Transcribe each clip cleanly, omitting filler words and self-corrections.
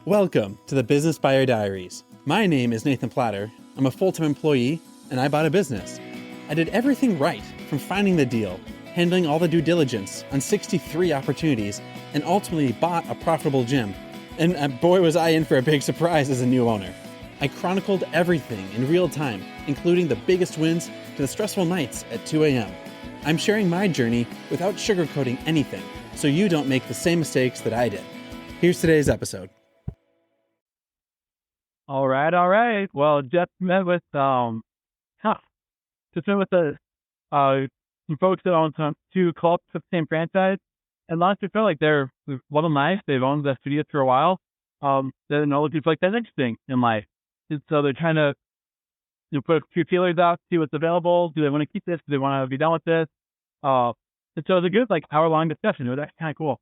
Welcome to the Business Buyer Diaries. My name is Nathan Platter. I'm a full-time employee, and I bought a business. I did everything right, from finding the deal, handling all the due diligence on 63 opportunities, and ultimately bought a profitable gym. And boy, was I in for a big surprise as a new owner. I chronicled everything in real time, including the biggest wins to the stressful nights at 2 a.m. I'm sharing my journey without sugarcoating anything, so you don't make the same mistakes that I did. Here's today's episode. All right. Well, just met with some folks that own two clubs with the same franchise, and honestly felt like they're one of nice. They've owned the studios for a while. They're looking for that's interesting in life, and so they're trying to put a few feelers out, see what's available. Do they want to keep this? Do they want to be done with this? And so it was a good hour-long discussion. It was actually kind of cool.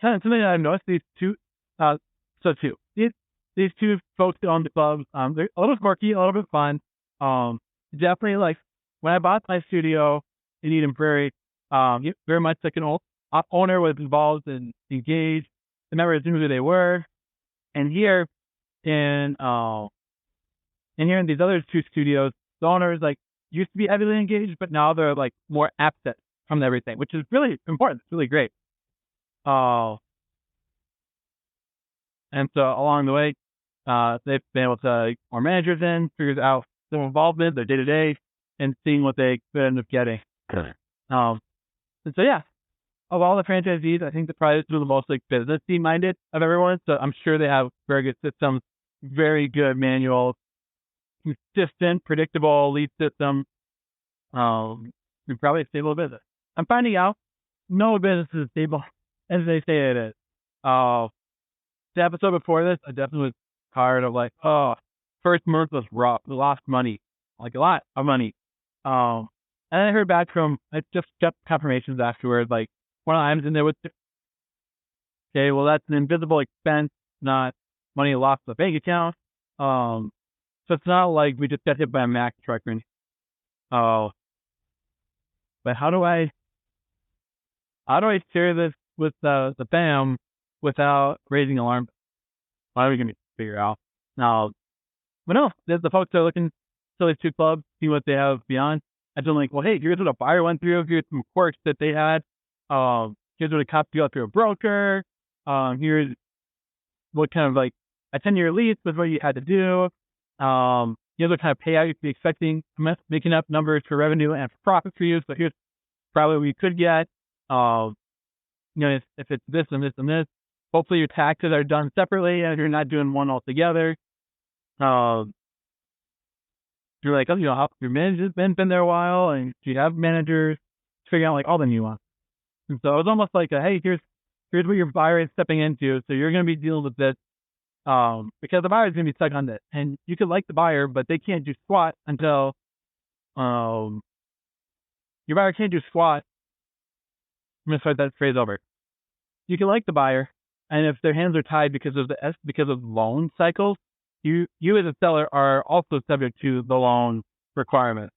Something that I've noticed these two folks that own the clubs, they're a little quirky, a little bit fun. Definitely when I bought my studio in Eden Prairie, very much like an old owner was involved and engaged. The members knew who they were. And here in these other two studios, the owners used to be heavily engaged, but now they're more absent from everything, which is really important. It's really great. And so along the way, they've been able to get more managers in, figure out their involvement, their day-to-day, and seeing what they could end up getting. And so, of all the franchisees, I think they're probably the most business-y minded of everyone. So I'm sure they have very good systems, very good manuals, consistent, predictable lead system. Probably a stable business. I'm finding out no business is stable as they say it is. The episode before this, I definitely was tired of first month was rough. We lost money, a lot of money. And I heard back from, I just got confirmations afterwards, one of the items in there was, okay, well, that's an invisible expense, not money lost in the bank account. So it's not like we just got hit by a Mack truck or anything. But how do I share this with the fam without raising alarm? What are we going to figure out? Now, but no, there's the folks that are looking to these two clubs, see what they have beyond. I told them, well, hey, here's what a buyer went through. Here's some quirks that they had. Here's what a cop got through a broker. Here's what kind of a 10-year lease was what you had to do. Here's what kind of payout you could be expecting. I'm making up numbers for revenue and for profit for you. So here's probably what we could get. If it's this and this and this. Hopefully your taxes are done separately and you're not doing one altogether. You're how your manager's been there a while, and do you have managers? Figuring out all the nuance. And so it was almost hey, here's what your buyer is stepping into. So you're going to be dealing with this because the buyer is going to be stuck on this. And you could like the buyer, but they can't do SWOT until your buyer can't do SWOT. I'm going to start that phrase over. You can like the buyer, and if their hands are tied because of loan cycles, you as a seller are also subject to the loan requirements.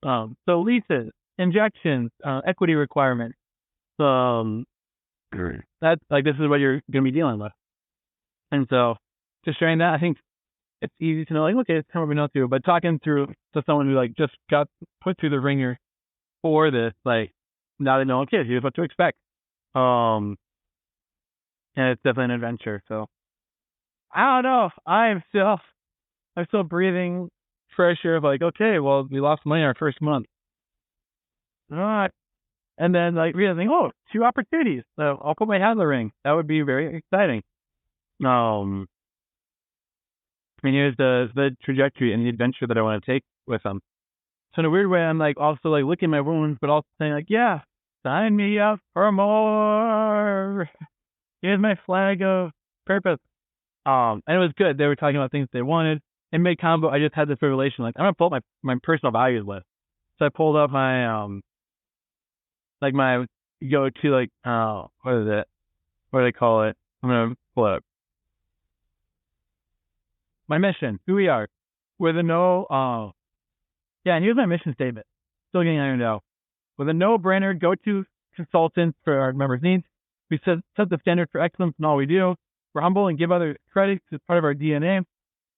So leases, injections, equity requirements. That's this is what you're going to be dealing with. And so just sharing that, I think it's easy to know, okay, it's kind of what we know through. But talking through to someone who just got put through the ringer for this, now they know, okay, here's what to expect. And it's definitely an adventure. So I don't know. I'm still breathing fresh air of okay, well, we lost money our first month. And then realizing, 2 opportunities. So I'll put my hat in the ring. That would be very exciting. Here's the trajectory and the adventure that I want to take with them. So in a weird way, I'm also licking my wounds, but also saying yeah, sign me up for more. Here's my flag of purpose. And it was good. They were talking about things they wanted. In mid-combo, I just had this revelation. I'm going to pull up my personal values list. So I pulled up my, my go-to, what is it? What do they call it? I'm going to pull it up. My mission, who we are. With a and here's my mission statement. Still getting ironed out. With a no-brainer go-to consultant for our members' needs. We set the standard for excellence in all we do. We're humble and give others credit as part of our DNA.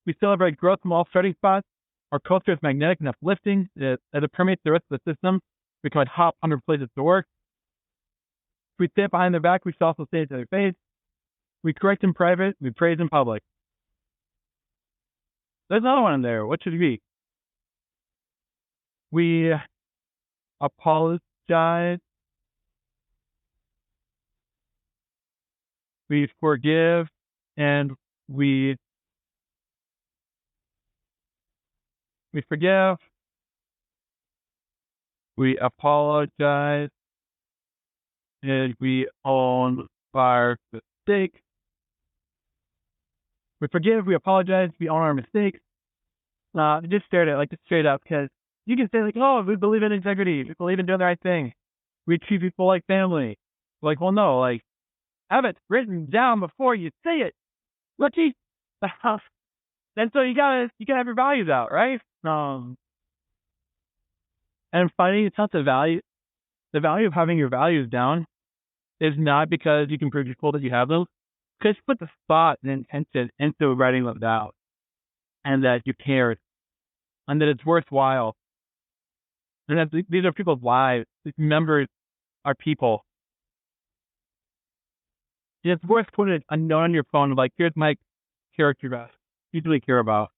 We celebrate growth from all starting spots. Our culture is magnetic and uplifting as it permeates the rest of the system. We can hop 100 places to work. If we say it behind their back, we should also say it to their face. We correct in private. We praise in public. There's another one in there. What should it be? We apologize. We forgive, and we forgive. We apologize, and we own our mistake. We forgive, we apologize, we own our mistakes. Just straight up, because you can say like, oh, we believe in integrity, we believe in doing the right thing, we treat people like family. Like, well, no, like, have it written down before you say it. Lucky. And so you gotta have your values out, right? And finding it's not the value of having your values down is not because you can prove to people that you have them. Because put the thought and intention into writing them down, and that you care, and that it's worthwhile, and that these are people's lives. These members are people. It's worth putting a note on your phone of like, here's my character graph. Usually care about.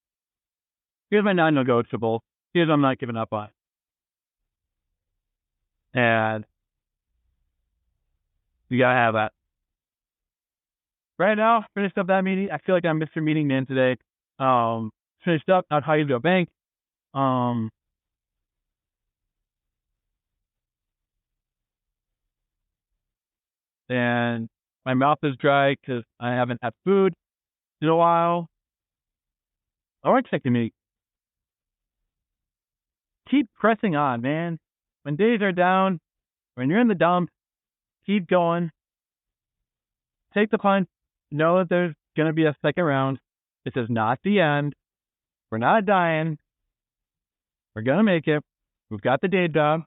Here's my non-negotiable. Here's what I'm not giving up on. And you gotta have that. Right now, finished up that meeting. I feel like I'm Mr. Meeting Man today. Finished up, not how you do a bank. And my mouth is dry because I haven't had food in a while. All right, check the meeting. Keep pressing on, man. When days are down, when you're in the dump, keep going. Take the punch. Know that there's going to be a second round. This is not the end. We're not dying. We're going to make it. We've got the day job,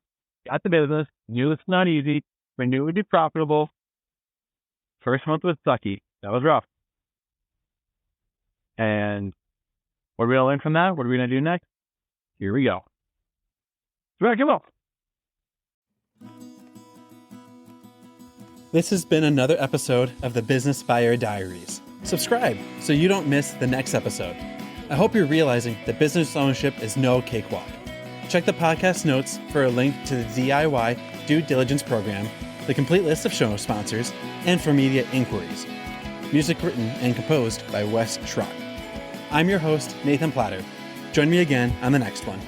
got the business. Knew it's not easy. We knew it would be profitable. First month was sucky. That was rough. And what are we going to learn from that? What are we going to do next? Here we go. Come on. This has been another episode of the Business Buyer Diaries. Subscribe so you don't miss the next episode. I hope you're realizing that business ownership is no cakewalk. Check the podcast notes for a link to the DIY due diligence program, the complete list of show sponsors, and for media inquiries. Music written and composed by Wes Schrock. I'm your host, Nathan Platter. Join me again on the next one.